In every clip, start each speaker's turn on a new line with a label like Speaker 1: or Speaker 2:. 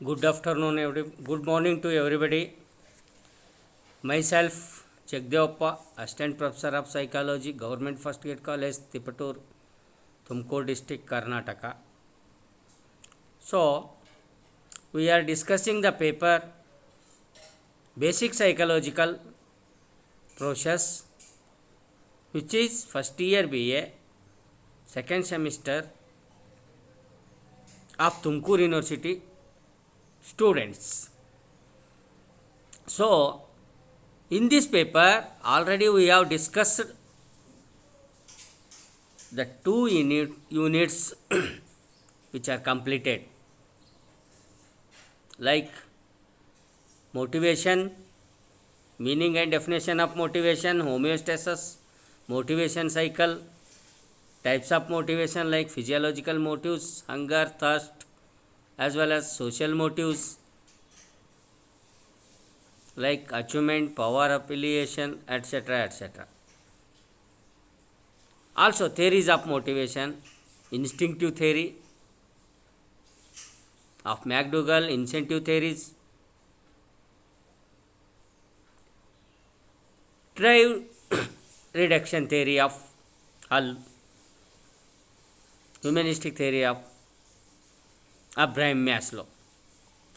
Speaker 1: Good afternoon, good morning to everybody. Myself, Chekdevappa, Assistant Professor of Psychology, Government First Grade College, Tipatur, Tumkur District, Karnataka. So, we are discussing the paper Basic Psychological Process, which is first year BA, second semester of Tumkur University students. So, in this paper, already we have discussed the two units which are completed, like motivation, meaning and definition of motivation, homeostasis, motivation cycle, types of motivation like physiological motives, hunger, thirst, as well as social motives like achievement, power, affiliation, etc. etc. Also, theories of motivation, instinctive theory of McDougall, incentive theories, drive reduction theory of Hull, humanistic theory of Abraham Maslow.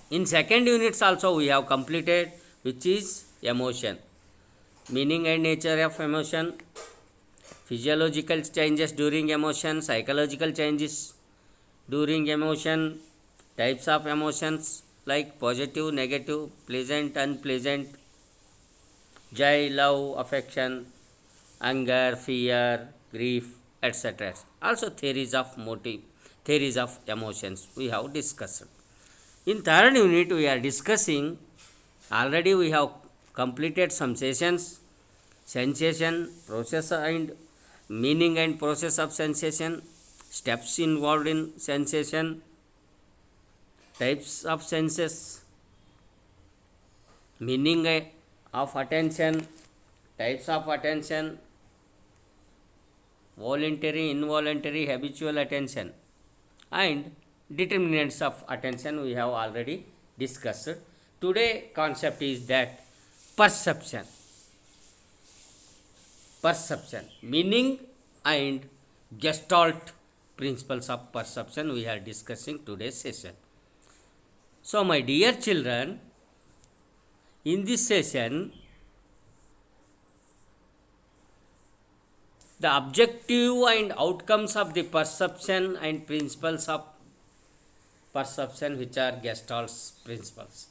Speaker 1: In second units also we have completed, which is emotion, meaning and nature of emotion, physiological changes during emotion, psychological changes during emotion, types of emotions like positive, negative, pleasant, unpleasant, joy, love, affection, anger, fear, grief, etc. Also theories of motive, theories of emotions we have discussed. In third unit we are discussing, already we have completed some sessions, sensation, process and meaning and process of sensation, steps involved in sensation, types of senses, meaning of attention, types of attention, voluntary, involuntary, habitual attention, and determinants of attention we have already discussed. Today concept is that perception, meaning and gestalt principles of perception we are discussing today's session. So my dear children, in this session the objective and outcomes of the perception and principles of perception, which are Gestalt's principles.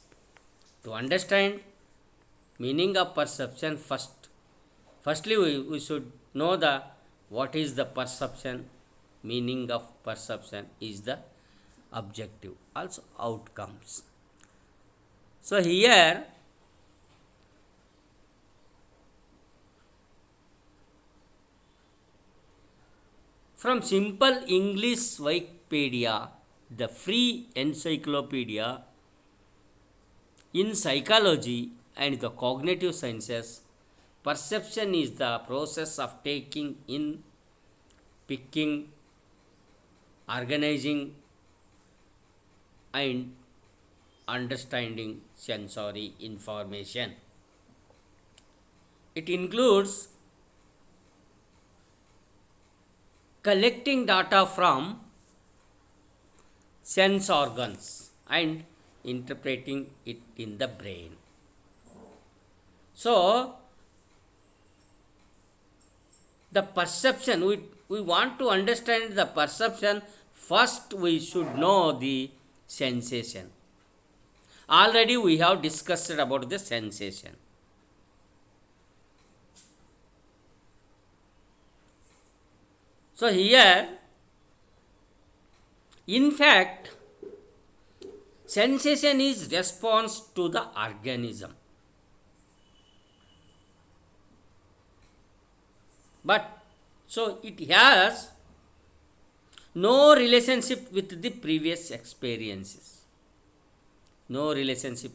Speaker 1: To understand meaning of perception, firstly we should know the what is the perception. Meaning of perception is the objective, also outcomes. So here from simple English Wikipedia, the free encyclopedia in psychology and the cognitive sciences, perception is the process of taking in, picking, organizing, and understanding sensory information. It includes collecting data from sense organs and interpreting it in the brain. So, the perception, we want to understand the perception, first we should know the sensation. Already we have discussed about the sensation. So here, in fact, sensation is response to the organism. But so it has no relationship with the previous experiences. No relationship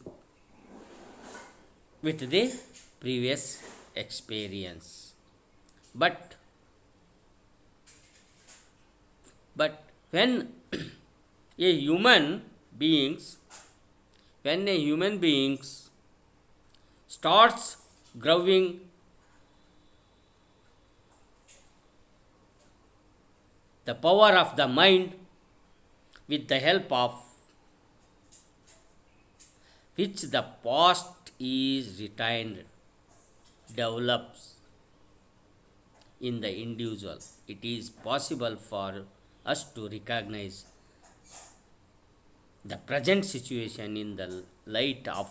Speaker 1: with the previous experience. But when a human beings when a human being starts growing the power of the mind with the help of which the past is retained, develops in the individual, it is possible for us to recognize the present situation in the light of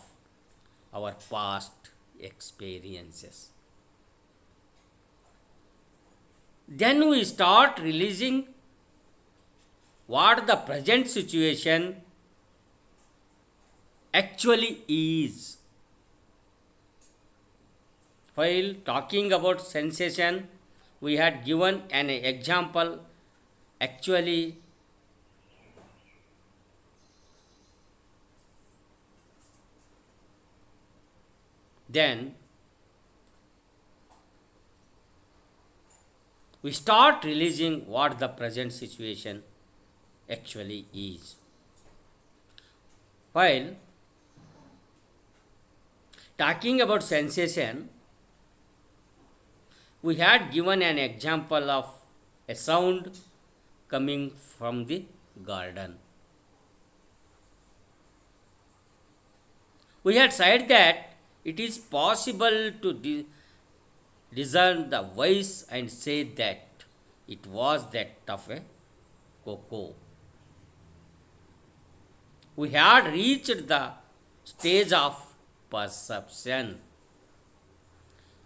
Speaker 1: our past experiences. Then we start releasing what the present situation actually is. While talking about sensation, we had given an example. Actually, then we start releasing what the present situation actually is. While talking about sensation, we had given an example of a sound coming from the garden. We had said that it is possible to discern the voice and say that it was that of a cuckoo. We had reached the stage of perception.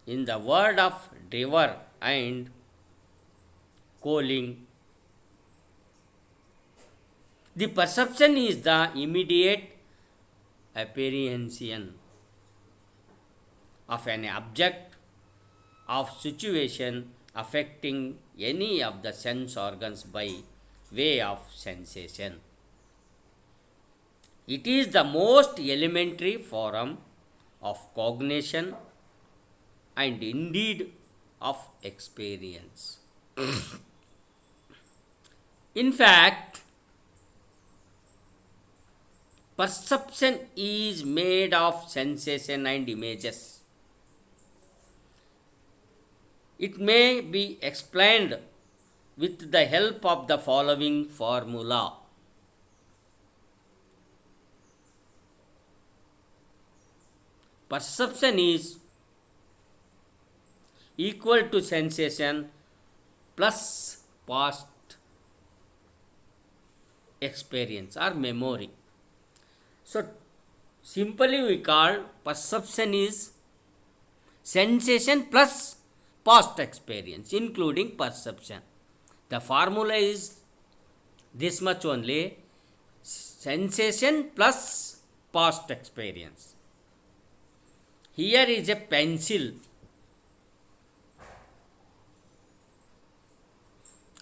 Speaker 1: In the word of Driver and Coling, the perception is the immediate apprehension of an object of situation affecting any of the sense organs by way of sensation. It is the most elementary form of cognition and indeed of experience. In fact, perception is made of sensation and images. It may be explained with the help of the following formula. Perception is equal to sensation plus past experience or memory. So, simply we call perception is sensation plus past experience, including perception. The formula is this much only: sensation plus past experience. Here is a pencil.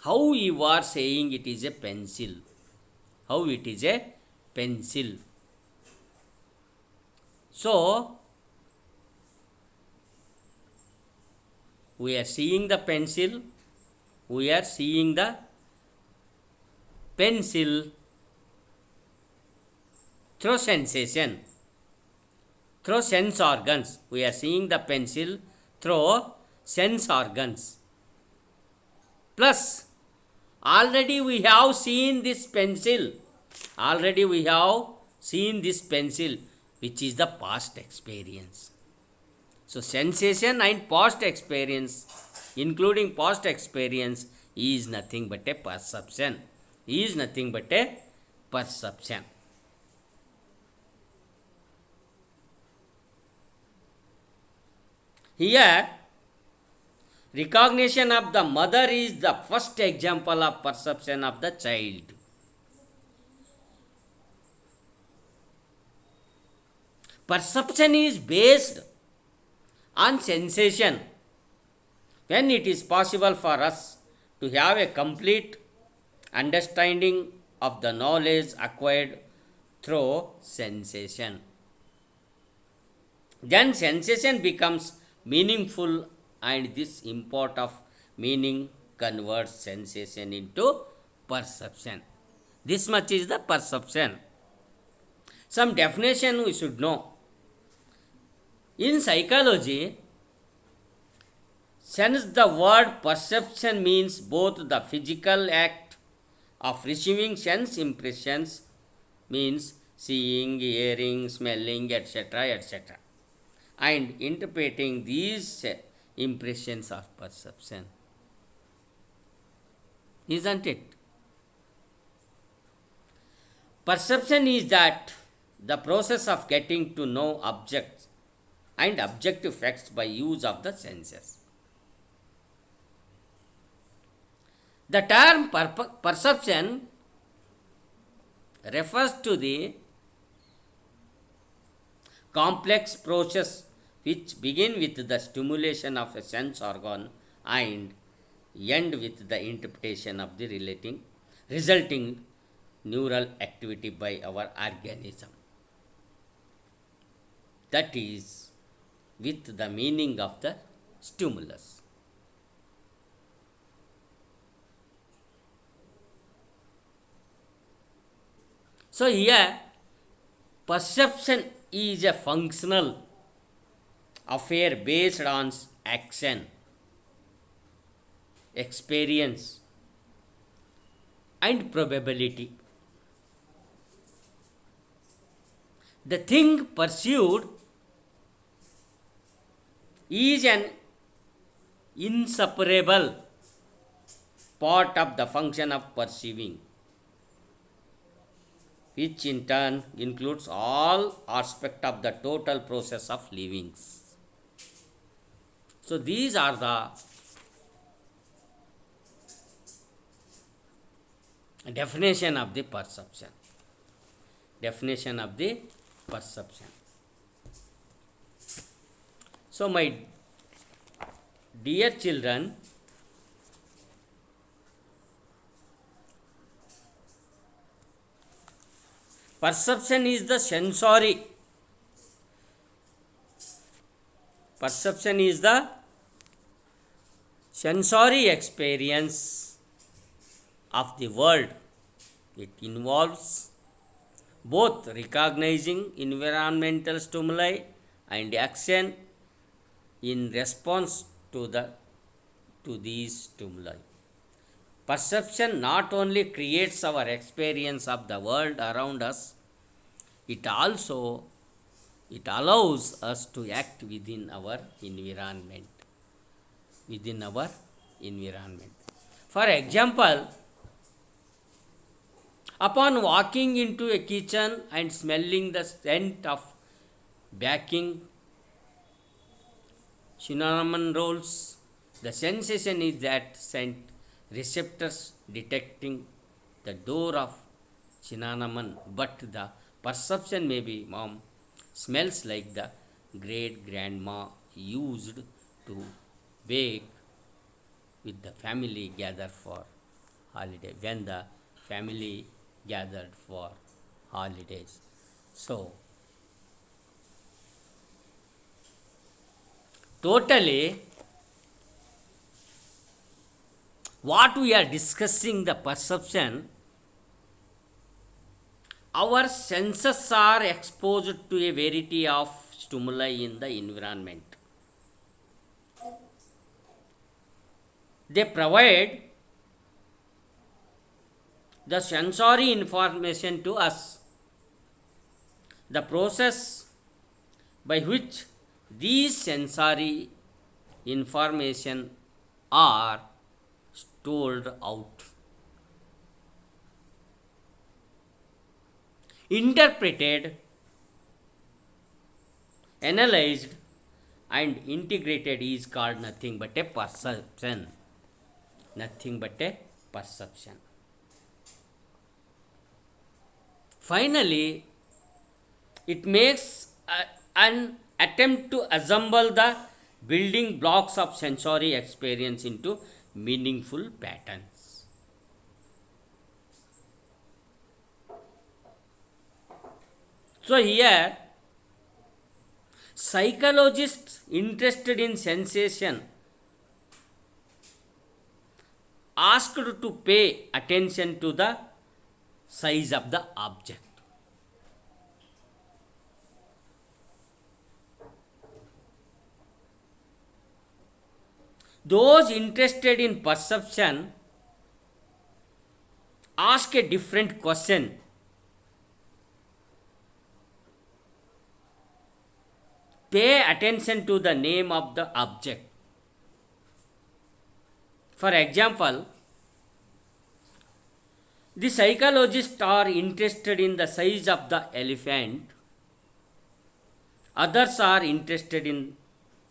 Speaker 1: How you are saying it is a pencil? How it is a pencil? So, we are seeing the pencil. We are seeing the pencil through sensation, through sense organs. We are seeing the pencil through sense organs. Plus, already we have seen this pencil. Already we have seen this pencil, which is the past experience. So, sensation and past experience, including past experience, is nothing but a perception. Is nothing but a perception. Here, recognition of the mother is the first example of perception of the child. Perception is based on sensation. When it is possible for us to have a complete understanding of the knowledge acquired through sensation, then sensation becomes meaningful, and this import of meaning converts sensation into perception. This much is the perception. Some definition we should know. In psychology, since the word perception means both the physical act of receiving sense impressions, means seeing, hearing, smelling, etc., etc., and interpreting these impressions of perception, isn't it? Perception is that the process of getting to know objects and objective facts by use of the senses. The term perception refers to the complex process which begin with the stimulation of a sense organ and end with the interpretation of the resulting neural activity by our organism. That is, with the meaning of the stimulus. So here, perception is a functional affair based on action, experience, and probability. The thing pursued is an inseparable part of the function of perceiving, which in turn includes all aspects of the total process of living. So these are the definition of the perception. Definition of the perception. So my dear children, perception is the sensory. Perception is the sensory experience of the world. It involves both recognizing environmental stimuli and action in response to these stimuli. Perception not only creates our experience of the world around us, it allows us to act within our environment. Within our environment. For example, upon walking into a kitchen and smelling the scent of baking cinnamon rolls, the sensation is that scent receptors detecting the door of cinnamon, but the perception may be, mom, smells like the great grandma used to bake with the family gathered for holiday, when the family gathered for holidays. So, totally, what we are discussing the perception, our senses are exposed to a variety of stimuli in the environment. They provide the sensory information to us. The process by which these sensory information are stored out, interpreted, analyzed, and integrated is called nothing but a perception. Nothing but a perception. Finally, it makes an attempt to assemble the building blocks of sensory experience into meaningful patterns. So here, psychologists interested in sensation asked to pay attention to the size of the object. Those interested in perception ask a different question. Pay attention to the name of the object. For example, the psychologists are interested in the size of the elephant. Others are interested in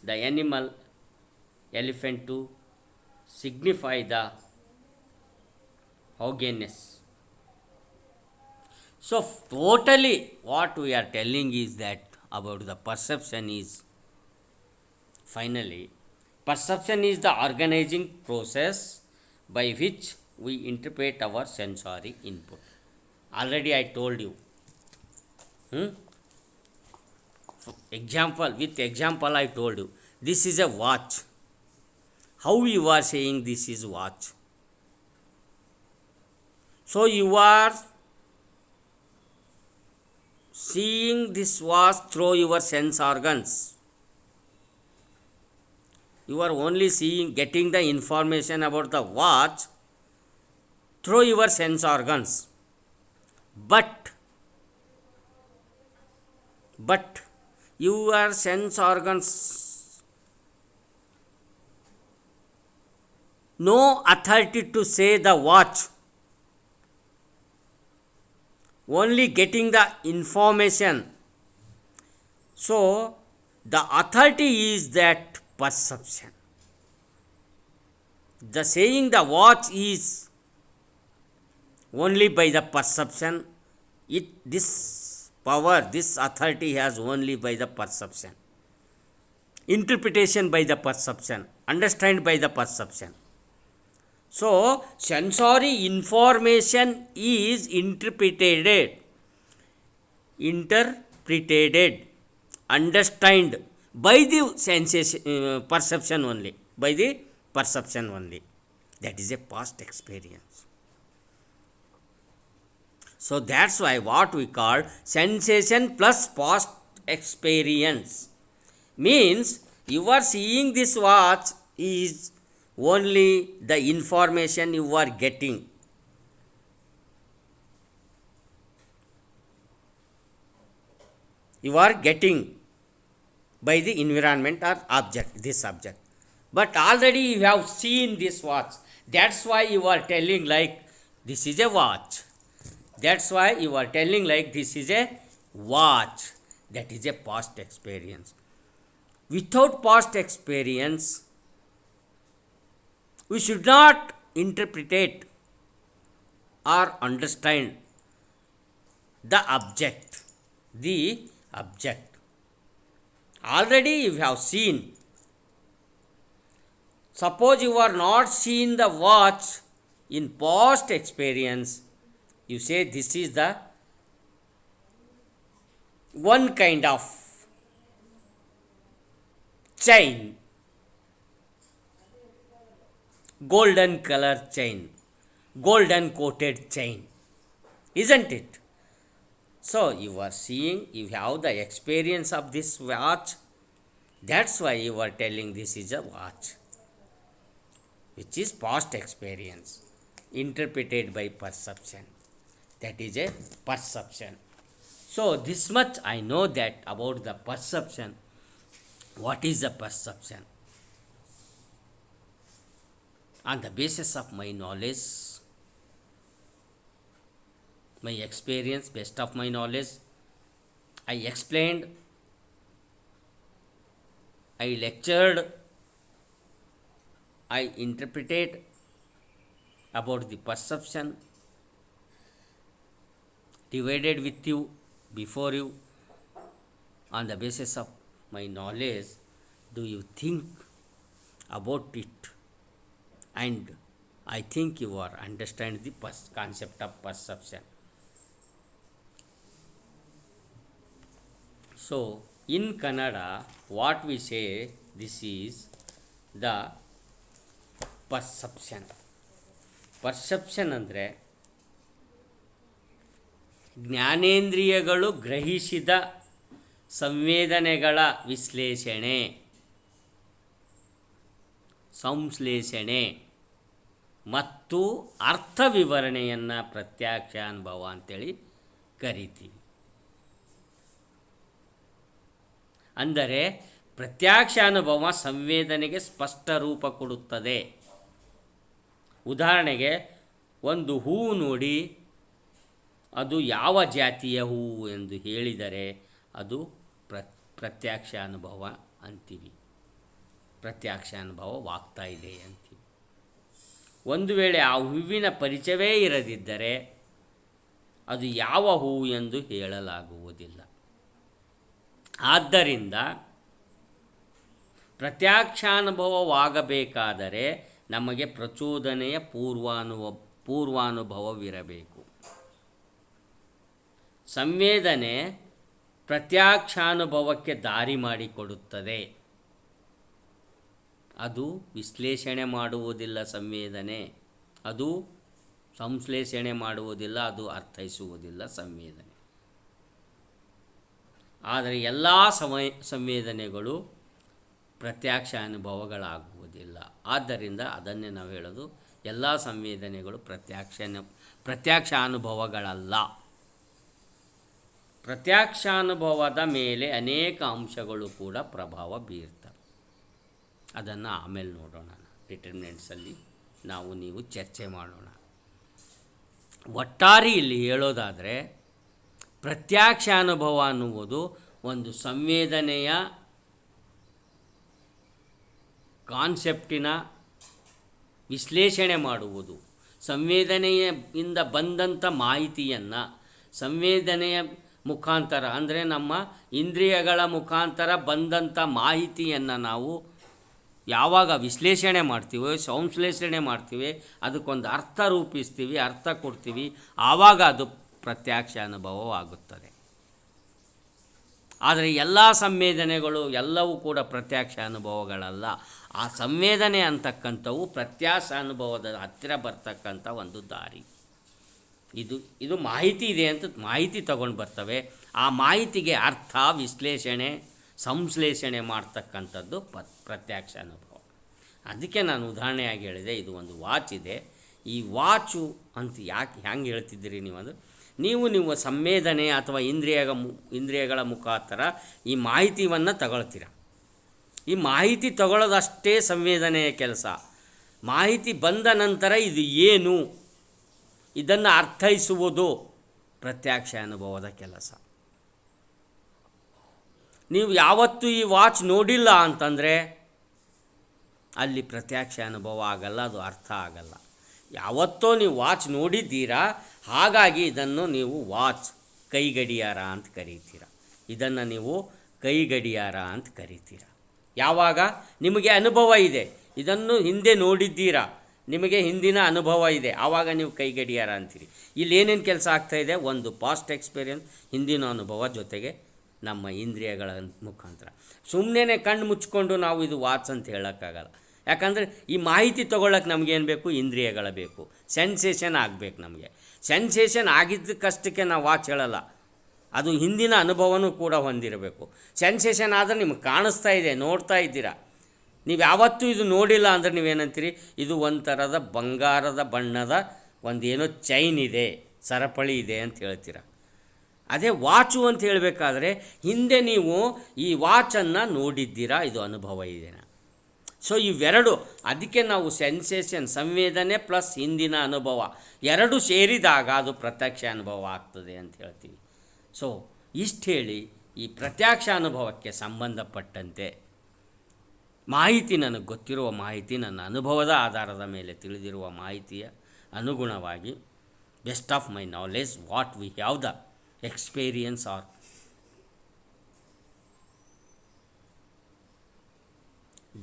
Speaker 1: the animal elephant to signify the hoginess. So, totally what we are telling is that about the perception is finally, perception is the organizing process by which we interpret our sensory input. Already I told you. Hmm? With example I told you. This is a watch. How you are saying this is watch? So you are seeing this watch through your sense organs. You are only getting the information about the watch through your sense organs. But your sense organs no authority to say the watch, only getting the information. So the authority is that perception. The saying the watch is only by the perception. This power, this authority has only by the perception. Interpretation by the perception. Understand by the perception. So, sensory information is interpreted, understand by the sensation, perception only, by the perception only. That is a past experience. So that's why what we call sensation plus past experience means you are seeing this watch is only the information you are getting. You are getting by the environment or object, this object. But already you have seen this watch. That's why you are telling like this is a watch. That's why you are telling like this is a watch. That is a past experience. Without past experience, we should not interpret or understand the object. The object. Already you have seen. Suppose you are not seen the watch in past experience, you say this is the one kind of chain, golden color chain, golden coated chain, isn't it? So you are seeing, you have the experience of this watch. That's why you are telling this is a watch, which is past experience, interpreted by perception. That is a perception. So this much I know that about the perception. What is the perception? On the basis of my knowledge, my experience, best of my knowledge, I explained, I lectured, I interpreted about the perception, divided with you, before you, on the basis of my knowledge. Do you think about it? And I think you are understand the concept of perception. So in Kannada, what we say, this is the perception. Perception ಅಂದರೆ ಜ್ಞಾನೇಂದ್ರಿಯಗಳು ಗ್ರಹಿಸಿದ ಸಂವೇದನೆಗಳ ವಿಶ್ಲೇಷಣೆ. ಸಂಶ್ಲೇಷಣೆ ಮತ್ತು ಅರ್ಥ ವಿವರಣೆಯನ್ನು ಪ್ರತ್ಯಕ್ಷ ಅನುಭವ ಅಂತೇಳಿ ಕರಿತೀವಿ. ಅಂದರೆ ಪ್ರತ್ಯಕ್ಷ ಅನುಭವ ಸಂವೇದನೆಗೆ ಸ್ಪಷ್ಟ ರೂಪ ಕೊಡುತ್ತದೆ. ಉದಾಹರಣೆಗೆ ಒಂದು ಹೂವು ನೋಡಿ ಅದು ಯಾವ ಜಾತಿಯ ಹೂವು ಎಂದು ಹೇಳಿದರೆ ಅದು ಪ್ರತ್ಯಕ್ಷ ಅನುಭವ ಅಂತೀವಿ, ಪ್ರತ್ಯಕ್ಷ ಅನುಭವವಾಗ್ತಾ ಇದೆ ಅಂತೀವಿ. ಒಂದು ವೇಳೆ ಆ ಹೂವಿನ ಪರಿಚಯವೇ ಇರದಿದ್ದರೆ ಅದು ಯಾವ ಹೂವು ಎಂದು ಹೇಳಲಾಗುವುದಿಲ್ಲ. ಆದ್ದರಿಂದ ಪ್ರತ್ಯಕ್ಷಾನುಭವವಾಗಬೇಕಾದರೆ ನಮಗೆ ಪ್ರಚೋದನೆಯ ಪೂರ್ವಾನುಭವವಿರಬೇಕು. ಸಂವೇದನೆ ಪ್ರತ್ಯಕ್ಷಾನುಭವಕ್ಕೆ ದಾರಿ ಮಾಡಿಕೊಡುತ್ತದೆ. ಅದು ವಿಶ್ಲೇಷಣೆ ಮಾಡುವುದಿಲ್ಲ, ಸಂವೇದನೆ ಅದು ಸಂಶ್ಲೇಷಣೆ ಮಾಡುವುದಿಲ್ಲ, ಅದು ಅರ್ಥೈಸುವುದಿಲ್ಲ ಸಂವೇದನೆ. ಆದರೆ ಎಲ್ಲ ಸಂವೇದನೆಗಳು ಪ್ರತ್ಯಕ್ಷ ಅನುಭವಗಳಾಗುವುದಿಲ್ಲ. ಆದ್ದರಿಂದ ಅದನ್ನೇ ನಾವು ಹೇಳೋದು, ಎಲ್ಲ ಸಂವೇದನೆಗಳು ಪ್ರತ್ಯಕ್ಷ ಅನುಭವಗಳಲ್ಲ. ಪ್ರತ್ಯಕ್ಷಾನುಭವದ ಮೇಲೆ ಅನೇಕ ಅಂಶಗಳು ಕೂಡ ಪ್ರಭಾವ ಬೀರ್ತವೆ. ಅದನ್ನು ಆಮೇಲೆ ನೋಡೋಣ, ಡಿಟರ್ಮಿನೆಂಟ್ಸಲ್ಲಿ ನೀವು ಚರ್ಚೆ ಮಾಡೋಣ. ಒಟ್ಟಾರೆ ಇಲ್ಲಿ ಹೇಳೋದಾದರೆ ಪ್ರತ್ಯಕ್ಷ ಅನುಭವ ಅನ್ನುವುದು ಒಂದು ಸಂವೇದನೆಯ ಕಾನ್ಸೆಪ್ಟಿನ ವಿಶ್ಲೇಷಣೆ ಮಾಡುವುದು. ಸಂವೇದನೆಯಿಂದ ಬಂದಂಥ ಮಾಹಿತಿಯನ್ನು ಸಂವೇದನೆಯ ಮುಖಾಂತರ, ಅಂದರೆ ನಮ್ಮ ಇಂದ್ರಿಯಗಳ ಮುಖಾಂತರ ಬಂದಂಥ ಮಾಹಿತಿಯನ್ನು ನಾವು ಯಾವಾಗ ವಿಶ್ಲೇಷಣೆ ಮಾಡ್ತೀವೋ, ಸಂಶ್ಲೇಷಣೆ ಮಾಡ್ತೀವಿ, ಅದಕ್ಕೊಂದು ಅರ್ಥ ರೂಪಿಸ್ತೀವಿ, ಅರ್ಥ ಕೊಡ್ತೀವಿ, ಆವಾಗ ಅದು ಪ್ರತ್ಯಕ್ಷ ಅನುಭವವಾಗುತ್ತದೆ. ಆದರೆ ಎಲ್ಲ ಸಂವೇದನೆಗಳು ಎಲ್ಲವೂ ಕೂಡ ಪ್ರತ್ಯಕ್ಷ ಅನುಭವಗಳಲ್ಲ. ಆ ಸಂವೇದನೆ ಅಂತಕ್ಕಂಥವು ಪ್ರತ್ಯಕ್ಷ ಅನುಭವದ ಹತ್ತಿರ ಬರ್ತಕ್ಕಂಥ ಒಂದು ದಾರಿ. ಇದು ಮಾಹಿತಿ ಇದೆ ಅಂತ ಮಾಹಿತಿ ತಗೊಂಡು ಬರ್ತವೆ. ಆ ಮಾಹಿತಿಗೆ ಅರ್ಥ, ವಿಶ್ಲೇಷಣೆ, ಸಂಶ್ಲೇಷಣೆ ಮಾಡ್ತಕ್ಕಂಥದ್ದು ಪ್ರತ್ಯಕ್ಷ ಅನುಭವ. ಅದಕ್ಕೆ ನಾನು ಉದಾಹರಣೆಯಾಗಿ ಹೇಳಿದೆ, ಇದು ಒಂದು ವಾಚ್ ಇದೆ, ಈ ವಾಚು ಅಂತ ಹೆಂಗೆ ಹೇಳ್ತಿದ್ದೀರಿ ನೀವು? ಅದು ನೀವು ಸಂವೇದನೆ ಅಥವಾ ಇಂದ್ರಿಯಗಳ ಮುಖಾಂತರ ಈ ಮಾಹಿತಿಯನ್ನು ತಗೊಳ್ತೀರ. ಈ ಮಾಹಿತಿ ತಗೊಳ್ಳೋದಷ್ಟೇ ಸಂವೇದನೆಯ ಕೆಲಸ. ಮಾಹಿತಿ ಬಂದ ನಂತರ ಇದು ಏನು, ಇದನ್ನು ಅರ್ಥೈಸುವುದು ಪ್ರತ್ಯಕ್ಷ ಅನುಭವದ ಕೆಲಸ. ನೀವು ಯಾವತ್ತೂ ಈ ವಾಚ್ ನೋಡಿಲ್ಲ ಅಂತಂದರೆ ಅಲ್ಲಿ ಪ್ರತ್ಯಕ್ಷ ಅನುಭವ ಆಗಲ್ಲ, ಅದು ಅರ್ಥ ಆಗಲ್ಲ. ಯಾವತ್ತೋ ನೀವು ವಾಚ್ ನೋಡಿದ್ದೀರಾ, ಹಾಗಾಗಿ ಇದನ್ನು ನೀವು ವಾಚ್, ಕೈಗಡಿಯಾರ ಅಂತ ಕರೀತೀರ. ಇದನ್ನು ನೀವು ಕೈಗಡಿಯಾರ ಅಂತ ಕರೀತೀರ. ಯಾವಾಗ ನಿಮಗೆ ಅನುಭವ ಇದೆ, ಇದನ್ನು ಹಿಂದೆ ನೋಡಿದ್ದೀರಾ, ನಿಮಗೆ ಹಿಂದಿನ ಅನುಭವ ಇದೆ, ಆವಾಗ ನೀವು ಕೈಗಡಿಯಾರ ಅಂತೀರಿ. ಇಲ್ಲಿ ಏನೇನು ಕೆಲಸ ಆಗ್ತಾಯಿದೆ? ಒಂದು ಪಾಸ್ಟ್ ಎಕ್ಸ್ಪೀರಿಯನ್ಸ್, ಹಿಂದಿನ ಅನುಭವ, ಜೊತೆಗೆ ನಮ್ಮ ಇಂದ್ರಿಯಗಳ ಮುಖಾಂತರ. ಸುಮ್ಮನೆ ಕಣ್ಣು ಮುಚ್ಕೊಂಡು ನಾವು ಇದು ವಾಚ್ ಅಂತ ಹೇಳೋಕ್ಕಾಗಲ್ಲ. ಯಾಕಂದರೆ ಈ ಮಾಹಿತಿ ತೊಗೊಳಕ್ಕೆ ನಮಗೇನು ಬೇಕು? ಇಂದ್ರಿಯಗಳ ಬೇಕು. ಸೆನ್ಸೇಷನ್ ಆಗಬೇಕು ನಮಗೆ. ಸೆನ್ಸೇಷನ್ ಆಗಿದ್ದಕ್ಕಷ್ಟಕ್ಕೆ ನಾವು ವಾಚ್ ಹೇಳಲ್ಲ, ಅದು ಹಿಂದಿನ ಅನುಭವನೂ ಕೂಡ ಹೊಂದಿರಬೇಕು. ಸೆನ್ಸೇಷನ್ ಆದರೆ ನಿಮಗೆ ಕಾಣಿಸ್ತಾ ಇದೆ, ನೋಡ್ತಾ ಇದ್ದೀರಾ. ನೀವು ಯಾವತ್ತೂ ಇದು ನೋಡಿಲ್ಲ ಅಂದರೆ ನೀವೇನಂತೀರಿ? ಇದು ಒಂಥರದ ಬಂಗಾರದ ಬಣ್ಣದ ಒಂದೇನೋ ಚೈನ್ ಇದೆ, ಸರಪಳಿ ಇದೆ ಅಂತ ಹೇಳ್ತೀರ. ಅದೇ ವಾಚು ಅಂತ ಹೇಳಬೇಕಾದ್ರೆ ಹಿಂದೆ ನೀವು ಈ ವಾಚನ್ನು ನೋಡಿದ್ದೀರಾ, ಇದು ಅನುಭವ ಇದೆನಾ? ಸೊ ಇವೆರಡು, ಅದಕ್ಕೆ ನಾವು ಸೆನ್ಸೇಷನ್, ಸಂವೇದನೆ ಪ್ಲಸ್ ಹಿಂದಿನ ಅನುಭವ ಎರಡು ಸೇರಿದಾಗ ಅದು ಪ್ರತ್ಯಕ್ಷ ಅನುಭವ ಆಗ್ತದೆ ಅಂತ ಹೇಳ್ತೀವಿ. ಸೊ ಇಷ್ಟು ಹೇಳಿ, ಈ ಪ್ರತ್ಯಕ್ಷ ಅನುಭವಕ್ಕೆ ಸಂಬಂಧಪಟ್ಟಂತೆ ಮಾಹಿತಿ, ನನಗೆ ಗೊತ್ತಿರುವ ಮಾಹಿತಿ, ನನ್ನ ಅನುಭವದ ಆಧಾರದ ಮೇಲೆ ತಿಳಿದಿರುವ ಮಾಹಿತಿಯ ಅನುಗುಣವಾಗಿ, best of my knowledge, what we have the experience are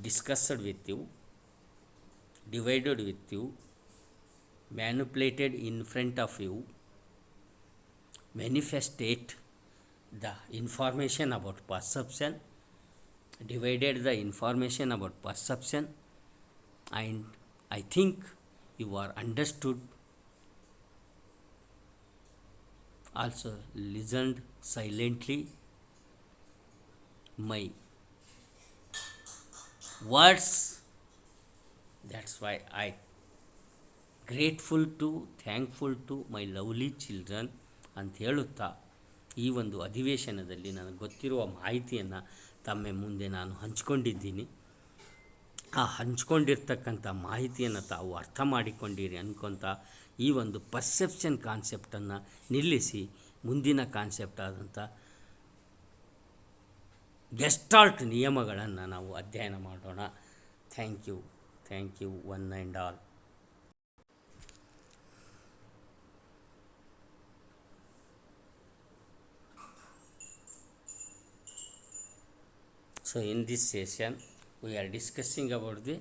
Speaker 1: discussed with you, divided with you, manipulated in front of you, manifested the information about perception, divided the information about perception, and I think you are understood, also listened silently my words That's why I grateful to thankful to my lovely children ಅಂತ ಹೇಳುತ್ತಾ ಈ ಒಂದು ಅಧಿವೇಶನದಲ್ಲಿ ನನಗೆ ಗೊತ್ತಿರುವ ಮಾಹಿತಿಯನ್ನು ತಮ್ಮ ಮುಂದೆ ನಾನು ಹಂಚ್ಕೊಂಡಿದ್ದೀನಿ. ಆ ಹಂಚ್ಕೊಂಡಿರ್ತಕ್ಕಂಥ ಮಾಹಿತಿಯನ್ನು ತಾವು ಅರ್ಥ ಮಾಡಿಕೊಂಡಿರಿ ಅಂದ್ಕೊತ ಈ ಒಂದು ಪರ್ಸೆಪ್ಷನ್ ಕಾನ್ಸೆಪ್ಟನ್ನು ನಿಲ್ಲಿಸಿ ಮುಂದಿನ ಕಾನ್ಸೆಪ್ಟ್ ಆದಂಥ ಗೆಸ್ಟಾಲ್ಟ್ ನಿಯಮಗಳನ್ನು ನಾವು ಅಧ್ಯಯನ ಮಾಡೋಣ. Thank you one and all. So in this session we are discussing about the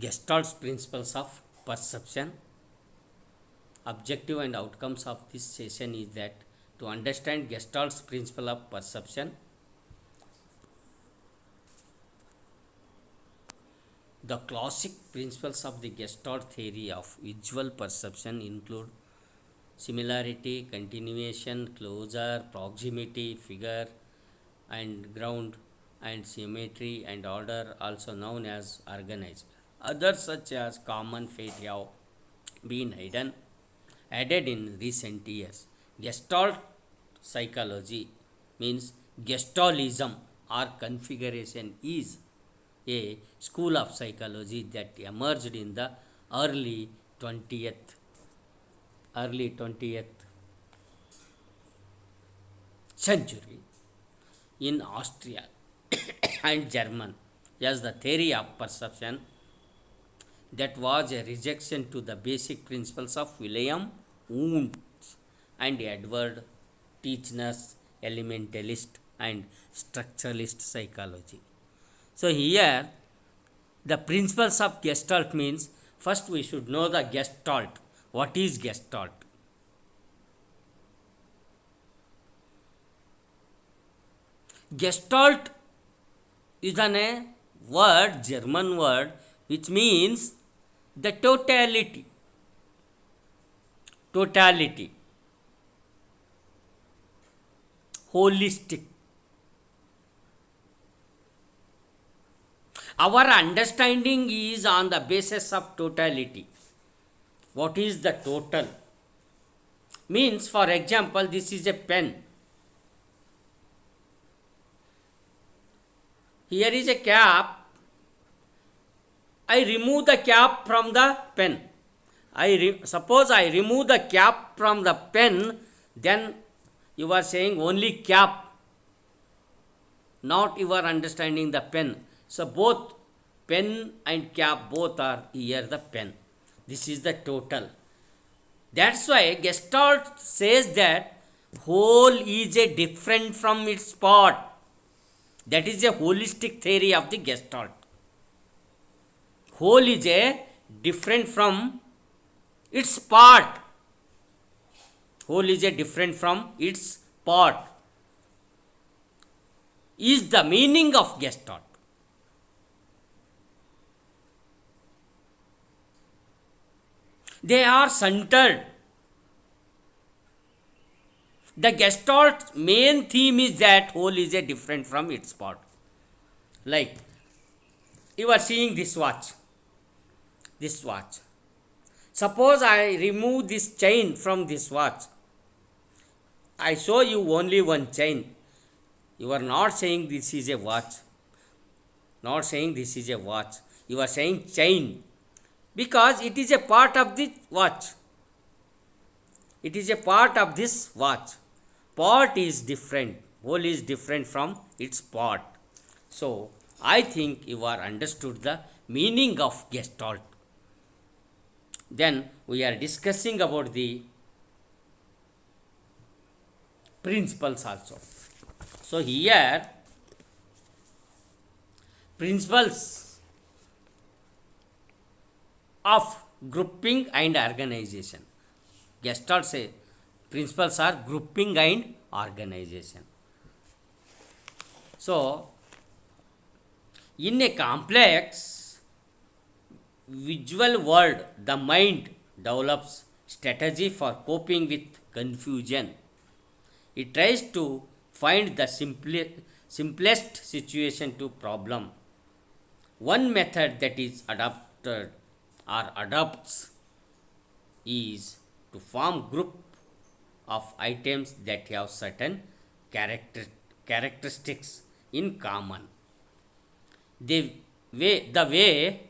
Speaker 1: Gestalt's principles of perception. Objective and outcomes of this session is that to understand Gestalt's principle of perception, the classic principles of the Gestalt theory of visual perception include similarity, continuation, closure, proximity, figure and ground, and symmetry and order, also known as organized. Others such as common fate have been added in recent years. Gestalt psychology means Gestalism or configuration is a school of psychology that emerged in the early 20th century in Austria and German as the theory of perception that was a rejection to the basic principles of William Wundt and Edward Titchener's elementalist and structuralist psychology. So here the principles of Gestalt means first we should know the Gestalt. What is Gestalt? Gestalt is a word, German word, which means the totality. Holistic. Our understanding is on the basis of totality. What is the total? Means, for example, this is a pen. Here is a cap. I remove the cap from the pen. Suppose I remove the cap from the pen, then you are saying only cap, not you are understanding the pen. So both pen and cap both are here the pen. This is the total. That's why Gestalt says that whole is a different from its part. That is a holistic theory of the Gestalt. Whole is a different from its part. Whole is a different from its part is the meaning of Gestalt. They are centered. The Gestalt's main theme is that whole is a different from its part. Like you are seeing this watch. Suppose I remove this chain from this watch. I show you only one chain. You are not saying this is a watch. You are saying chain. Because it is a part of the watch. It is a part of this watch. Part is different. Whole is different from its part. So, I think you are understood the meaning of Gestalt. Then we are discussing about the principles also. So, here principles of grouping and organization. Gestalt say principles are grouping and organization. So, in a complex visual world, the mind develops strategy for coping with confusion. It tries to find the simplest situation to problem. One method that is adopted or adopts is to form group of items that have certain characteristics in common. The way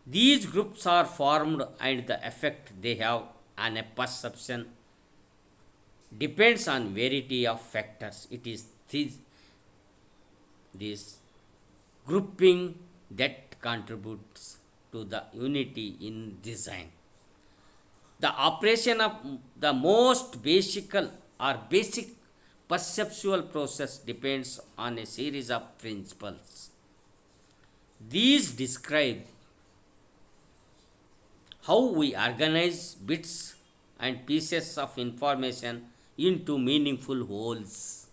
Speaker 1: these groups are formed and the effect they have on a perception depends on variety of factors. It is this grouping that contributes to the unity in design. The operation of the most basic perceptual process depends on a series of principles. These describe how we organize bits and pieces of information into meaningful wholes.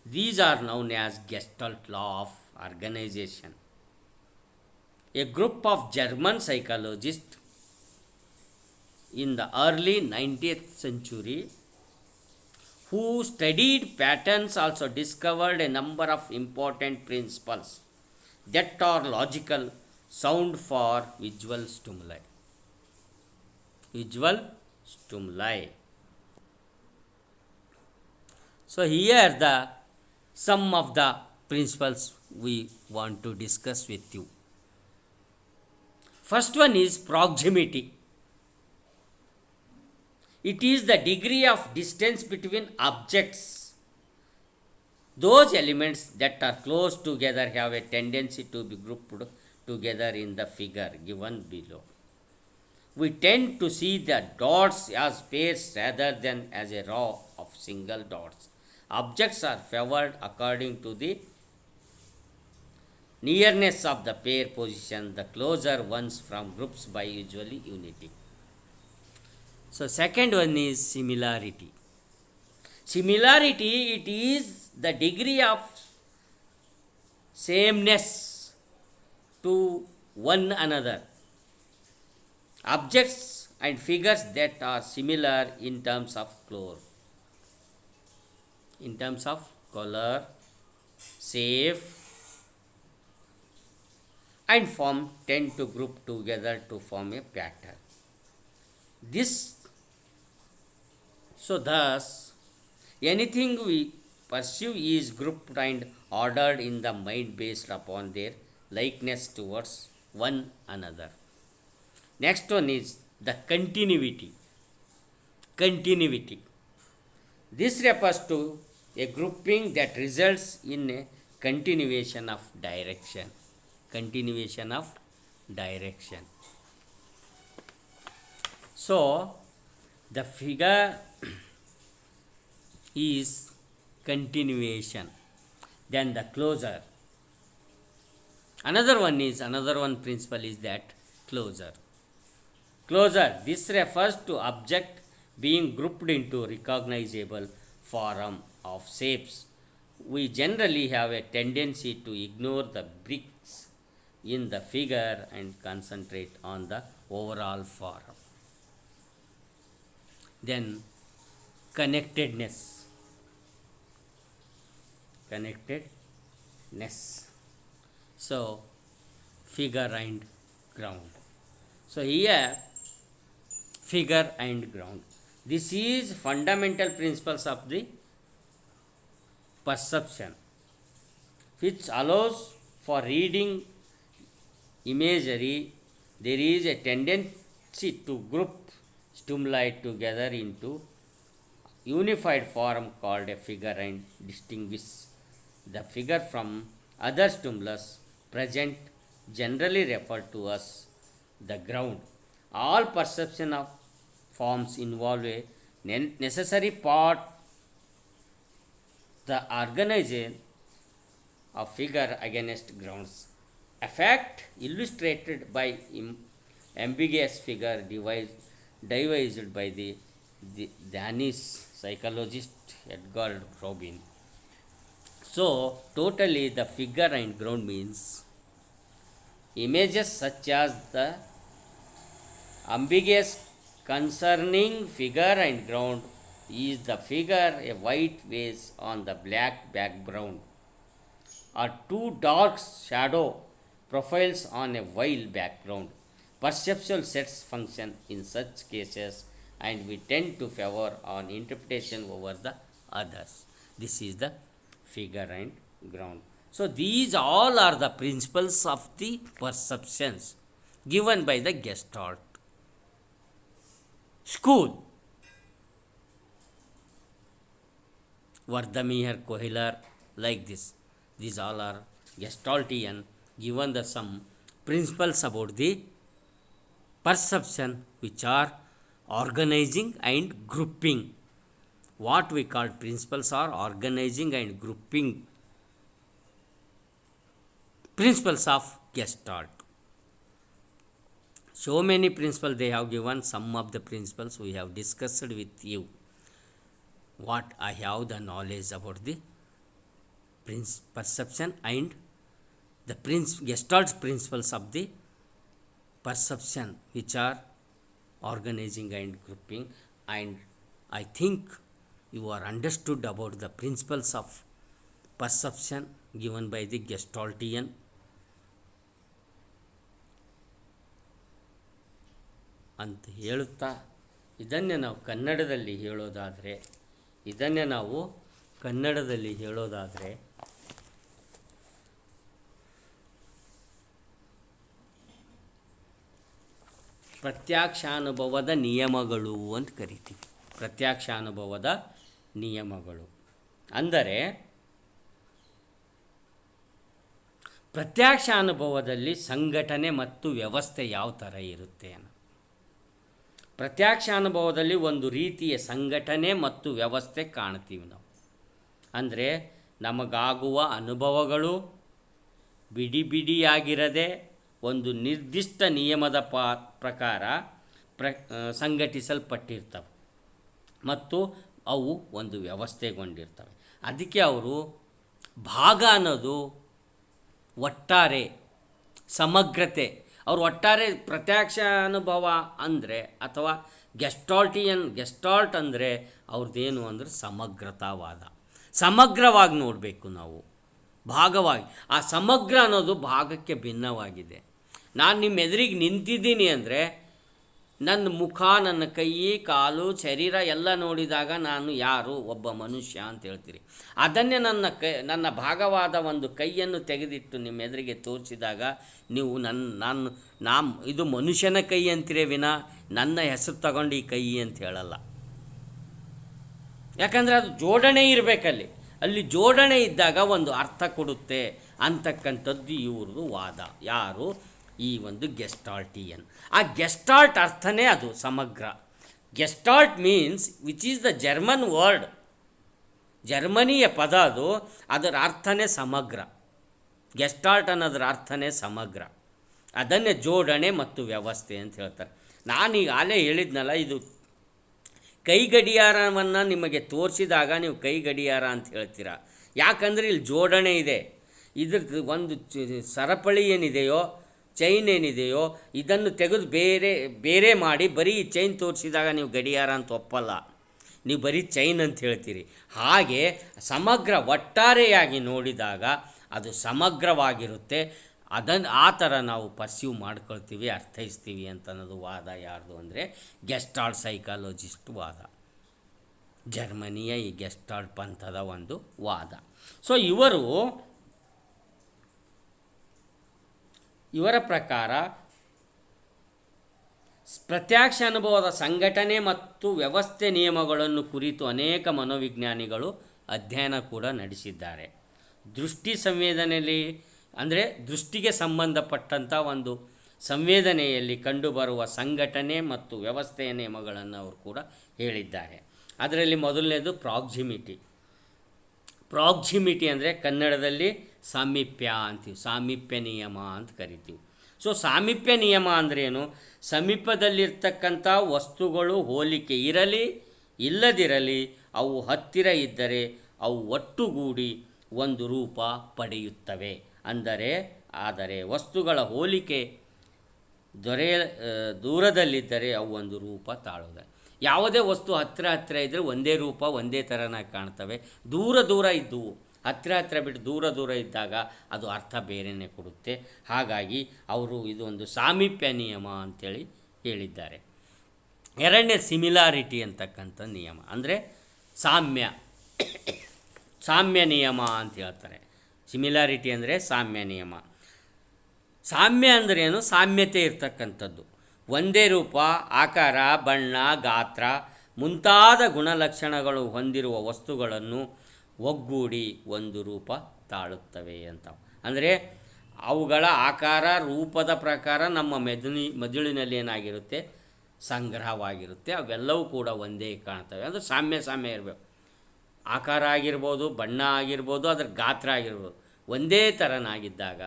Speaker 1: These are known as Gestalt law of organization. A group of German psychologists in the early 19th century who studied patterns also discovered a number of important principles that are logical sound for visual stimuli. Visual stimuli. So here the some of the principles we want to discuss with you. First one is proximity. It is the degree of distance between objects. Those elements that are close together have a tendency to be grouped together in the figure given below. We tend to see the dots as pairs rather than as a row of single dots. Objects are favored according to the nearness of the pair position, the closer ones from groups by usually unity. So second one is similarity. Similarity, it is the degree of sameness to one another. Objects and figures that are similar in terms of color, shape, and form tend to group together to form a pattern. Thus, anything we perceive is grouped and ordered in the mind based upon their likeness towards one another. Next one is the continuity. Continuity. This refers to a grouping that results in a continuation of direction. Continuation of direction. So, the figure is continuation. Then the closure. Another one principle is that closure. Closure. This refers to object being grouped into recognizable form of shapes. We generally have a tendency to ignore the bricks in the figure and concentrate on the overall form. Then connectedness. So figure and ground. So here figure and ground. This is fundamental principles of the perception, which allows for reading imagery. There is a tendency to group stimuli together into unified form called a figure and distinguish the figure from other stimulus present, generally referred to as the ground. All perception of forms involve a necessary part, the organization of figure against grounds. A fact illustrated by ambiguous figure devised by the Danish psychologist Edgar Robin. So, totally the figure and ground means images such as the ambiguous concerning figure and ground is the figure a white vase on the black background, or two dark shadow profiles on a wild background. Perceptual sets function in such cases, and we tend to favor on interpretation over the others. This is the figure and ground. So these all are the principles of the perceptions given by the Gestalt school. Wardhamier, Kohler, like this. These all are Gestaltian, given the some principles about the perception, which are organizing and grouping. What we call principles are organizing and grouping principles of Gestalt. So many principles they have given. Some of the principles we have discussed with you. What I have the knowledge about the perception and the Gestalt principles of the perception, which are organizing and grouping, and I think you are understood about the principles of perception given by the Gestaltian. ಅಂತ ಹೇಳುತ್ತಾ ಇದನ್ನೇ ನಾವು ಕನ್ನಡದಲ್ಲಿ ಹೇಳೋದಾದರೆ ಪ್ರತ್ಯಕ್ಷಾನುಭವದ ನಿಯಮಗಳು ಅಂತ ಕರಿತೀವಿ. ಪ್ರತ್ಯಕ್ಷಾನುಭವದ ನಿಯಮಗಳು ಅಂದರೆ ಪ್ರತ್ಯಕ್ಷಾನುಭವದಲ್ಲಿ ಸಂಘಟನೆ ಮತ್ತು ವ್ಯವಸ್ಥೆ ಯಾವ ಥರ ಇರುತ್ತೆ ಅನ್ನೋ. ಪ್ರತ್ಯಕ್ಷಾನುಭವದಲ್ಲಿ ಒಂದು ರೀತಿಯ ಸಂಘಟನೆ ಮತ್ತು ವ್ಯವಸ್ಥೆ ಕಾಣ್ತೀವಿ ನಾವು. ಅಂದರೆ ನಮಗಾಗುವ ಅನುಭವಗಳು ಬಿಡಿ ಬಿಡಿಯಾಗಿರದೆ ಒಂದು ನಿರ್ದಿಷ್ಟ ನಿಯಮದ ಪ್ರಕಾರ ಸಂಘಟಿಸಲ್ಪಟ್ಟಿರ್ತವೆ ಮತ್ತು ಅವು ಒಂದು ವ್ಯವಸ್ಥೆಗೊಂಡಿರ್ತವೆ. ಅದಕ್ಕೆ ಅವರು ಭಾಗ ಅನ್ನೋದು ಒಟ್ಟಾರೆ ಸಮಗ್ರತೆ. ಅವರು ಒಟ್ಟಾರೆ ಪ್ರತ್ಯಕ್ಷ ಅನುಭವ ಅಂದರೆ ಅಥವಾ ಗೆಸ್ಟಾಲ್ಟ್ ಅಂದರೆ ಅವ್ರದ್ದೇನು ಅಂದರೆ ಸಮಗ್ರತಾವಾದ. ಸಮಗ್ರವಾಗಿ ನೋಡಬೇಕು ನಾವು, ಭಾಗವಾಗಿ. ಆ ಸಮಗ್ರ ಅನ್ನೋದು ಭಾಗಕ್ಕೆ ಭಿನ್ನವಾಗಿದೆ. ನಾನು ನಿಮ್ಮ ಎದುರಿಗೆ ನಿಂತಿದ್ದೀನಿ ಅಂದರೆ ನನ್ನ ಮುಖ, ನನ್ನ ಕೈ, ಕಾಲು, ಶರೀರ ಎಲ್ಲ ನೋಡಿದಾಗ ನಾನು ಯಾರು, ಒಬ್ಬ ಮನುಷ್ಯ ಅಂತ ಹೇಳ್ತೀರಿ. ಅದನ್ನೇ ನನ್ನ ಭಾಗವಾದ ಒಂದು ಕೈಯನ್ನು ತೆಗೆದಿಟ್ಟು ನಿಮ್ಮ ಎದುರಿಗೆ ತೋರಿಸಿದಾಗ ನೀವು ಇದು ಮನುಷ್ಯನ ಕೈ ಅಂತೀರೇ ವಿನ ನನ್ನ ಹೆಸರು ತಗೊಂಡು ಈ ಕೈ ಅಂತ ಹೇಳಲ್ಲ. ಯಾಕಂದರೆ ಅದು ಜೋಡಣೆ ಇರಬೇಕಲ್ಲಿ. ಅಲ್ಲಿ ಜೋಡಣೆ ಇದ್ದಾಗ ಒಂದು ಅರ್ಥ ಕೊಡುತ್ತೆ ಅಂತಕ್ಕಂಥದ್ದು ಇವ್ರದ್ದು ವಾದ. ಯಾರು? ಈ ಒಂದು ಗೆಸ್ಟಾಲ್ಟಿಯನ್. ಆ ಗೆಸ್ಟಾಲ್ಟ್ ಅರ್ಥನೇ ಅದು ಸಮಗ್ರ. Gestalt means which is the German word. ಜರ್ಮನಿಯ ಪದ ಅದು. ಅದರ ಅರ್ಥನೇ ಸಮಗ್ರ. ಗೆಸ್ಟಾಲ್ಟ್ ಅನ್ನೋದರ ಅರ್ಥನೇ ಸಮಗ್ರ. ಅದನ್ನೇ ಜೋಡಣೆ ಮತ್ತು ವ್ಯವಸ್ಥೆ ಅಂತ ಹೇಳ್ತಾರೆ. ನಾನೀಗಾಗಲೇ ಹೇಳಿದ್ನಲ್ಲ, ಇದು ಕೈ ಗಡಿಯಾರವನ್ನು ನಿಮಗೆ ತೋರಿಸಿದಾಗ ನೀವು ಕೈ ಗಡಿಯಾರ ಅಂತ ಹೇಳ್ತೀರ. ಯಾಕಂದರೆ ಇಲ್ಲಿ ಜೋಡಣೆ ಇದೆ. ಇದ್ರದ್ದು ಒಂದು ಸರಪಳಿ ಏನಿದೆಯೋ, ಚೈನ್ ಏನಿದೆಯೋ, ಇದನ್ನು ತೆಗೆದು ಬೇರೆ ಮಾಡಿ ಬರೀ ಚೈನ್ ತೋರಿಸಿದಾಗ ನೀವು ಗಡಿಯಾರ ಅಂತ ಒಪ್ಪಲ್ಲ, ನೀವು ಬರೀ ಚೈನ್ ಅಂತ ಹೇಳ್ತೀರಿ. ಹಾಗೆ ಸಮಗ್ರ ಒಟ್ಟಾರೆಯಾಗಿ ನೋಡಿದಾಗ ಅದು ಸಮಗ್ರವಾಗಿರುತ್ತೆ. ಆ ಥರ ನಾವು ಪರ್ಸೀವ್ ಮಾಡ್ಕೊಳ್ತೀವಿ, ಅರ್ಥೈಸ್ತೀವಿ ಅಂತ ಅನ್ನೋದು ವಾದ. ಯಾರ್ದು ಅಂದರೆ ಗೆಸ್ಟಾಲ್ಟ್ ಸೈಕಾಲಜಿಸ್ಟ್ ವಾದ. ಜರ್ಮನಿಯ ಈ ಗೆಸ್ಟಾಲ್ಟ್ ಪಂಥದ ಒಂದು ವಾದ. ಸೊ ಇವರ ಪ್ರಕಾರ ಪ್ರತ್ಯಕ್ಷ ಅನುಭವದ ಸಂಘಟನೆ ಮತ್ತು ವ್ಯವಸ್ಥೆ ನಿಯಮಗಳನ್ನು ಕುರಿತು ಅನೇಕ ಮನೋವಿಜ್ಞಾನಿಗಳು ಅಧ್ಯಯನ ಕೂಡ ನಡೆಸಿದ್ದಾರೆ. ದೃಷ್ಟಿ ಸಂವೇದನೆಯಲ್ಲಿ ಅಂದರೆ ದೃಷ್ಟಿಗೆ ಸಂಬಂಧಪಟ್ಟಂಥ ಒಂದು ಸಂವೇದನೆಯಲ್ಲಿ ಕಂಡುಬರುವ ಸಂಘಟನೆ ಮತ್ತು ವ್ಯವಸ್ಥೆಯ ನಿಯಮಗಳನ್ನು ಅವರು ಕೂಡ ಹೇಳಿದ್ದಾರೆ. ಅದರಲ್ಲಿ ಮೊದಲನೇದು ಪ್ರಾಕ್ಸಿಮಿಟಿ ಅಂದರೆ ಕನ್ನಡದಲ್ಲಿ ಸಾಮೀಪ್ಯ ಅಂತೀವಿ, ಸಾಮೀಪ್ಯ ನಿಯಮ ಅಂತ ಕರಿತೀವಿ. ಸೊ ಸಾಮೀಪ್ಯ ನಿಯಮ ಅಂದ್ರೇನು? ಸಮೀಪದಲ್ಲಿರ್ತಕ್ಕಂಥ ವಸ್ತುಗಳು ಹೋಲಿಕೆ ಇರಲಿ ಇಲ್ಲದಿರಲಿ, ಅವು ಹತ್ತಿರ ಇದ್ದರೆ ಅವು ಒಟ್ಟುಗೂಡಿ ಒಂದು ರೂಪ ಪಡೆಯುತ್ತವೆ. ಆದರೆ ವಸ್ತುಗಳ ಹೋಲಿಕೆ ದೂರದಲ್ಲಿದ್ದರೆ ಅವು ಒಂದು ರೂಪ ತಾಳುವುದೇ. ಯಾವುದೇ ವಸ್ತು ಹತ್ತಿರ ಇದ್ದರೆ ಒಂದೇ ರೂಪ, ಒಂದೇ ಥರನಾಗಿ ಕಾಣ್ತವೆ. ದೂರ ಇದ್ದವು ಹತ್ತಿರ ಹತ್ತಿರ ಬಿಟ್ಟು ದೂರ ದೂರ ಇದ್ದಾಗ ಅದು ಅರ್ಥ ಬೇರೆಯೇ ಕೊಡುತ್ತೆ. ಹಾಗಾಗಿ ಅವರು ಇದು ಒಂದು ಸಾಮೀಪ್ಯ ನಿಯಮ ಅಂಥೇಳಿ ಹೇಳಿದ್ದಾರೆ. ಎರಡನೇ ಸಿಮಿಲಾರಿಟಿ ಅಂತಕ್ಕಂಥ ನಿಯಮ ಅಂದರೆ ಸಾಮ್ಯ ಸಾಮ್ಯ ನಿಯಮ ಅಂತ ಹೇಳ್ತಾರೆ. ಸಿಮಿಲಾರಿಟಿ ಅಂದರೆ ಸಾಮ್ಯ ನಿಯಮ. ಸಾಮ್ಯ ಅಂದ್ರೇನು? ಸಾಮ್ಯತೆ ಇರ್ತಕ್ಕಂಥದ್ದು. ಒಂದೇ ರೂಪ, ಆಕಾರ, ಬಣ್ಣ, ಗಾತ್ರ ಮುಂತಾದ ಗುಣಲಕ್ಷಣಗಳು ಹೊಂದಿರುವ ವಸ್ತುಗಳನ್ನು ಒಗ್ಗೂಡಿ ಒಂದು ರೂಪ ತಾಳುತ್ತವೆ ಅಂತ. ಅಂದರೆ ಅವುಗಳ ಆಕಾರ ರೂಪದ ಪ್ರಕಾರ ನಮ್ಮ ಮೆದುಳಿನಲ್ಲಿ ಏನಾಗಿರುತ್ತೆ, ಸಂಗ್ರಹವಾಗಿರುತ್ತೆ. ಅವೆಲ್ಲವೂ ಕೂಡ ಒಂದೇ ಕಾಣ್ತವೆ. ಅಂದರೆ ಸಾಮ್ಯ ಇರಬೇಕು. ಆಕಾರ ಆಗಿರ್ಬೋದು, ಬಣ್ಣ ಆಗಿರ್ಬೋದು, ಅದರ ಗಾತ್ರ ಆಗಿರ್ಬೋದು, ಒಂದೇ ಥರನಾಗಿದ್ದಾಗ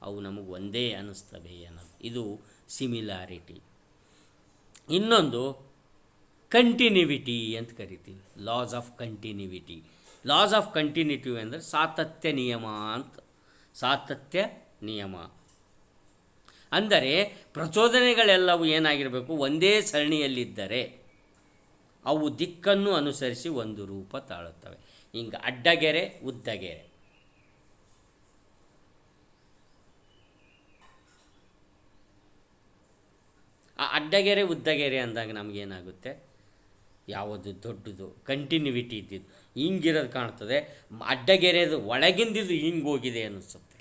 Speaker 1: ಅವು ನಮಗೆ ಒಂದೇ ಅನ್ನಿಸ್ತವೆ ಅನ್ನೋದು. ಇದು ಸಿಮಿಲಾರಿಟಿ. ಇನ್ನೊಂದು ಕಂಟಿನ್ಯೂವಿಟಿ ಅಂತ ಕರಿತೀವಿ. Loss of ಕಂಟಿನ್ಯೂವಿಟಿ. Loss of continuity ಅಂದರೆ ಸಾತತ್ಯ ನಿಯಮ ಅಂತ. ಸಾತತ್ಯ ನಿಯಮ ಅಂದರೆ ಪ್ರಚೋದನೆಗಳೆಲ್ಲವೂ ಏನಾಗಿರಬೇಕು, ಒಂದೇ ಸರಣಿಯಲ್ಲಿದ್ದರೆ ಅವು ದಿಕ್ಕನ್ನು ಅನುಸರಿಸಿ ಒಂದು ರೂಪ ತಾಳುತ್ತವೆ. ಹಿಂಗೆ ಅಡ್ಡಗೆರೆ, ಉದ್ದಗೆರೆ. ಆ ಅಡ್ಡಗೆರೆ ಉದ್ದಗೆರೆ ಅಂದಾಗ ನಮಗೇನಾಗುತ್ತೆ, ಯಾವುದು ದೊಡ್ಡದು ಕಂಟಿನ್ಯೂವಿಟಿ ಇದ್ದಿದ್ದು ಹಿಂಗಿರೋದು ಕಾಣ್ತದೆ, ಅಡ್ಡಗೆರೆದು ಒಳಗಿಂದಿದ್ದು ಹಿಂಗೆ ಹೋಗಿದೆ ಅನ್ನಿಸುತ್ತೆ.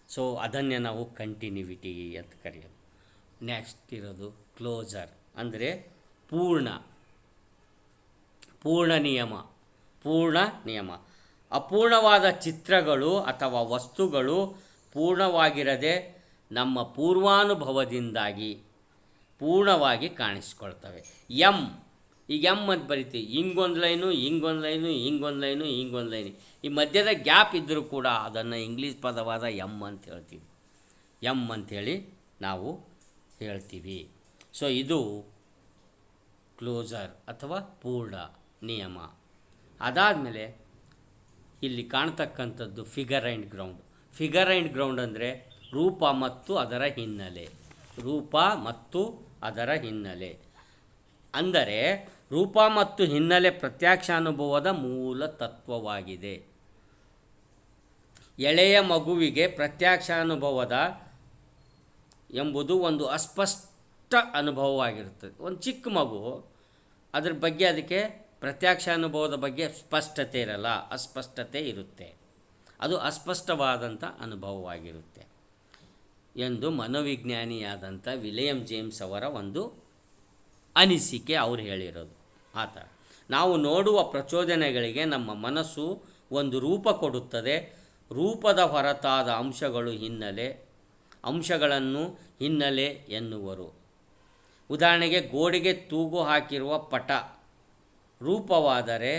Speaker 1: ಸೊ ಅದನ್ನೇ ನಾವು ಕಂಟಿನ್ಯೂವಿಟಿ ಅಂತ ಕರೆಯೋದು. ನೆಕ್ಸ್ಟ್ ಇರೋದು ಕ್ಲೋಸರ್ ಅಂದರೆ ಪೂರ್ಣ ನಿಯಮ. ಅಪೂರ್ಣವಾದ ಚಿತ್ರಗಳು ಅಥವಾ ವಸ್ತುಗಳು ಪೂರ್ಣವಾಗಿರದೆ ನಮ್ಮ ಪೂರ್ವಾನುಭವದಿಂದಾಗಿ ಪೂರ್ಣವಾಗಿ ಕಾಣಿಸ್ಕೊಳ್ತವೆ. ಈಗ ಅಂತ ಬರಿತೀವಿ, ಹಿಂಗೊಂದು ಲೈನು, ಹಿಂಗೊಂದು ಲೈನು, ಹಿಂಗೊಂದು ಲೈನು, ಹಿಂಗೊಂದು ಲೈನು. ಈ ಮಧ್ಯದ ಗ್ಯಾಪ್ ಇದ್ದರೂ ಕೂಡ ಅದನ್ನು ಇಂಗ್ಲೀಷ್ ಪದವಾದ ಅಂತ ಹೇಳ್ತೀವಿ. ಅಂಥೇಳಿ ನಾವು ಹೇಳ್ತೀವಿ. ಸೊ ಇದು ಕ್ಲೋಸರ್ ಅಥವಾ ಪೂರ್ಣ ನಿಯಮ. ಅದಾದಮೇಲೆ ಇಲ್ಲಿ ಕಾಣ್ತಕ್ಕಂಥದ್ದು figure and ground. Figure and ground ಅಂದರೆ ರೂಪ ಮತ್ತು ಅದರ ಹಿನ್ನೆಲೆ. ಅಂದರೆ ರೂಪ ಮತ್ತು ಹಿನ್ನೆಲೆ ಪ್ರತ್ಯಕ್ಷಾನುಭವದ ಮೂಲ ತತ್ವವಾಗಿದೆ. ಎಳೆಯ ಮಗುವಿಗೆ ಪ್ರತ್ಯಕ್ಷಾನುಭವದ ಎಂಬುದು ಒಂದು ಅಸ್ಪಷ್ಟ ಅನುಭವವಾಗಿರುತ್ತದೆ. ಒಂದು ಚಿಕ್ಕ ಮಗು, ಅದ್ರ ಬಗ್ಗೆ ಅದಕ್ಕೆ ಪ್ರತ್ಯಕ್ಷಾನುಭವದ ಬಗ್ಗೆ ಸ್ಪಷ್ಟತೆ ಇರಲ್ಲ, ಅಸ್ಪಷ್ಟತೆ ಇರುತ್ತೆ. ಅದು ಅಸ್ಪಷ್ಟವಾದಂಥ ಅನುಭವವಾಗಿರುತ್ತೆ ಎಂದು ಮನೋವಿಜ್ಞಾನಿಯಾದಂಥ ವಿಲಿಯಂ ಜೇಮ್ಸ್ ಅವರ ಒಂದು ಅನಿಸಿಕೆ ಅವ್ರು ಹೇಳಿರೋದು. ಆ ಥರ ನಾವು ನೋಡುವ ಪ್ರಚೋದನೆಗಳಿಗೆ ನಮ್ಮ ಮನಸ್ಸು ಒಂದು ರೂಪ ಕೊಡುತ್ತದೆ. ರೂಪದ ಹೊರತಾದ ಅಂಶಗಳನ್ನು ಹಿನ್ನೆಲೆ ಎನ್ನುವರು. ಉದಾಹರಣೆಗೆ ಗೋಡೆಗೆ ತೂಗು ಹಾಕಿರುವ ಪಟ ರೂಪವಾದರೆ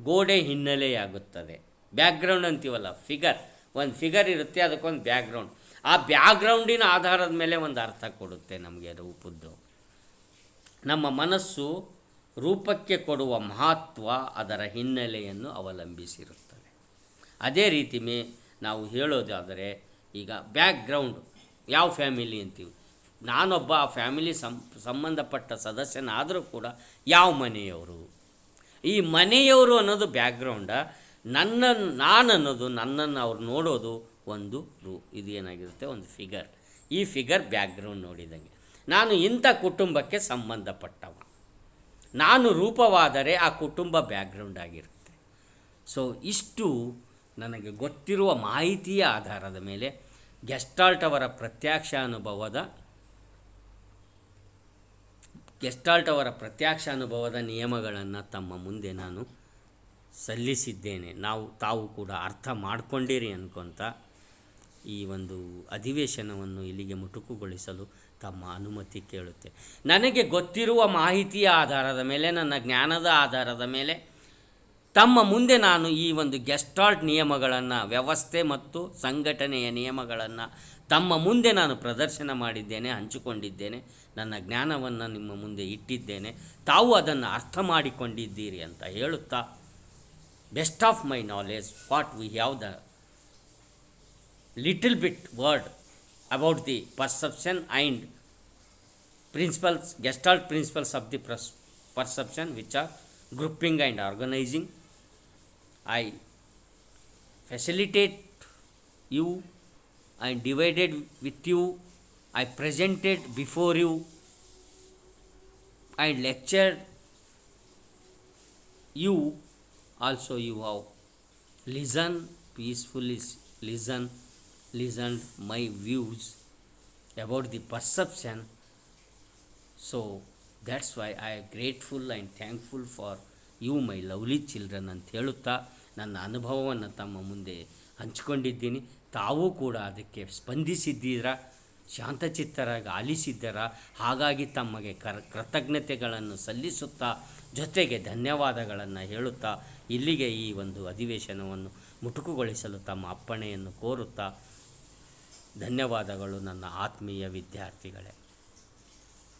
Speaker 1: ಗೋಡೆ ಹಿನ್ನೆಲೆಯಾಗುತ್ತದೆ. ಬ್ಯಾಕ್ಗ್ರೌಂಡ್ ಅಂತೀವಲ್ಲ, ಒಂದು ಫಿಗರ್ ಇರುತ್ತೆ, ಅದಕ್ಕೊಂದು ಬ್ಯಾಕ್ಗ್ರೌಂಡ್. ಆ ಬ್ಯಾಕ್ಗ್ರೌಂಡಿನ ಆಧಾರದ ಮೇಲೆ ಒಂದು ಅರ್ಥ ಕೊಡುತ್ತೆ ನಮಗೆ ರೂಪದ್ದು. ನಮ್ಮ ಮನಸ್ಸು ರೂಪಕ್ಕೆ ಕೊಡುವ ಮಹತ್ವ ಅದರ ಹಿನ್ನೆಲೆಯನ್ನು ಅವಲಂಬಿಸಿರುತ್ತದೆ. ಅದೇ ರೀತಿ ನಾವು ಹೇಳೋದಾದರೆ, ಈಗ ಬ್ಯಾಕ್ಗ್ರೌಂಡ್ ಯಾವ ಫ್ಯಾಮಿಲಿ ಅಂತೀವಿ, ನಾನೊಬ್ಬ ಆ ಫ್ಯಾಮಿಲಿ ಸಂಬಂಧಪಟ್ಟ ಸದಸ್ಯನಾದರೂ ಕೂಡ ಯಾವ ಮನೆಯವರು, ಈ ಮನೆಯವರು ಅನ್ನೋದು ಬ್ಯಾಕ್ಗ್ರೌಂಡ. ನಾನು ಅನ್ನೋದು ನನ್ನನ್ನು ಅವ್ರು ನೋಡೋದು ಒಂದು ಇದು ಏನಾಗಿರುತ್ತೆ, ಒಂದು ಫಿಗರ್. ಈ ಫಿಗರ್ ಬ್ಯಾಕ್ಗ್ರೌಂಡ್ ನೋಡಿದಂಗೆ. ನಾನು ಇಂಥ ಕುಟುಂಬಕ್ಕೆ ಸಂಬಂಧಪಟ್ಟವ, ನಾನು ರೂಪವಾದರೆ ಆ ಕುಟುಂಬ ಬ್ಯಾಕ್ಗ್ರೌಂಡ್ ಆಗಿರುತ್ತೆ. ಸೊ ಇಷ್ಟು ನನಗೆ ಗೊತ್ತಿರುವ ಮಾಹಿತಿಯ ಆಧಾರದ ಮೇಲೆ ಗೆಸ್ಟಾಲ್ಟ್ ಅವರ ಪ್ರತ್ಯಕ್ಷಾನುಭವದ ನಿಯಮಗಳನ್ನು ತಮ್ಮ ಮುಂದೆ ನಾನು ಸಲ್ಲಿಸಿದ್ದೇನೆ. ತಾವು ಕೂಡ ಅರ್ಥ ಮಾಡಿಕೊಂಡಿರಿ ಅನ್ಕೊತ ಈ ಒಂದು ಅಧಿವೇಶನವನ್ನು ಇಲ್ಲಿಗೆ ಮುಟುಕುಗೊಳಿಸಲು ತಮ್ಮ ಅನುಮತಿ ಕೇಳುತ್ತೆ. ನನಗೆ ಗೊತ್ತಿರುವ ಮಾಹಿತಿಯ ಆಧಾರದ ಮೇಲೆ, ನನ್ನ ಜ್ಞಾನದ ಆಧಾರದ ಮೇಲೆ ತಮ್ಮ ಮುಂದೆ ನಾನು ಈ ಒಂದು ಗೆಸ್ಟಾಲ್ಟ್ ನಿಯಮಗಳನ್ನು, ವ್ಯವಸ್ಥೆ ಮತ್ತು ಸಂಘಟನೆಯ ನಿಯಮಗಳನ್ನು ತಮ್ಮ ಮುಂದೆ ನಾನು ಪ್ರದರ್ಶನ ಮಾಡಿದ್ದೇನೆ, ಹಂಚಿಕೊಂಡಿದ್ದೇನೆ. ನನ್ನ ಜ್ಞಾನವನ್ನು ನಿಮ್ಮ ಮುಂದೆ ಇಟ್ಟಿದ್ದೇನೆ. ತಾವು ಅದನ್ನು ಅರ್ಥ ಮಾಡಿಕೊಂಡಿದ್ದೀರಿ ಅಂತ ಹೇಳುತ್ತಾ, best of my knowledge what we have the little bit word about the perception and gestalt principles of the perception, which are grouping and organizing. I facilitate you and divided with you. I presented before you and lectured you. Also you have listen peacefully, listened my views about the perception. So that's why I am grateful and thankful for you my lovely children ಅಂತ ಹೇಳುತ್ತಾ ನನ್ನ ಅನುಭವವನ್ನು ತಮ್ಮ ಮುಂದೆ ಹಂಚಿಕೊಂಡಿದ್ದೀನಿ. ತಾವೂ ಕೂಡ ಅದಕ್ಕೆ ಸ್ಪಂದಿಸಿದ್ದೀರಾ, ಶಾಂತಚಿತ್ತರಾಗಿ ಆಲಿಸಿದ್ದೀರಾ. ಹಾಗಾಗಿ ತಮಗೆ ಕೃತಜ್ಞತೆಗಳನ್ನು ಸಲ್ಲಿಸುತ್ತಾ ಜೊತೆಗೆ ಧನ್ಯವಾದಗಳನ್ನು ಹೇಳುತ್ತಾ ಇಲ್ಲಿಗೆ ಈ ಒಂದು ಅಧಿವೇಶನವನ್ನು ಮುಟುಕುಗೊಳಿಸಲು ತಮ್ಮ ಅಪ್ಪಣೆಯನ್ನು ಕೋರುತ್ತಾ ಧನ್ಯವಾದಗಳು ನನ್ನ ಆತ್ಮೀಯ ವಿದ್ಯಾರ್ಥಿಗಳೇ.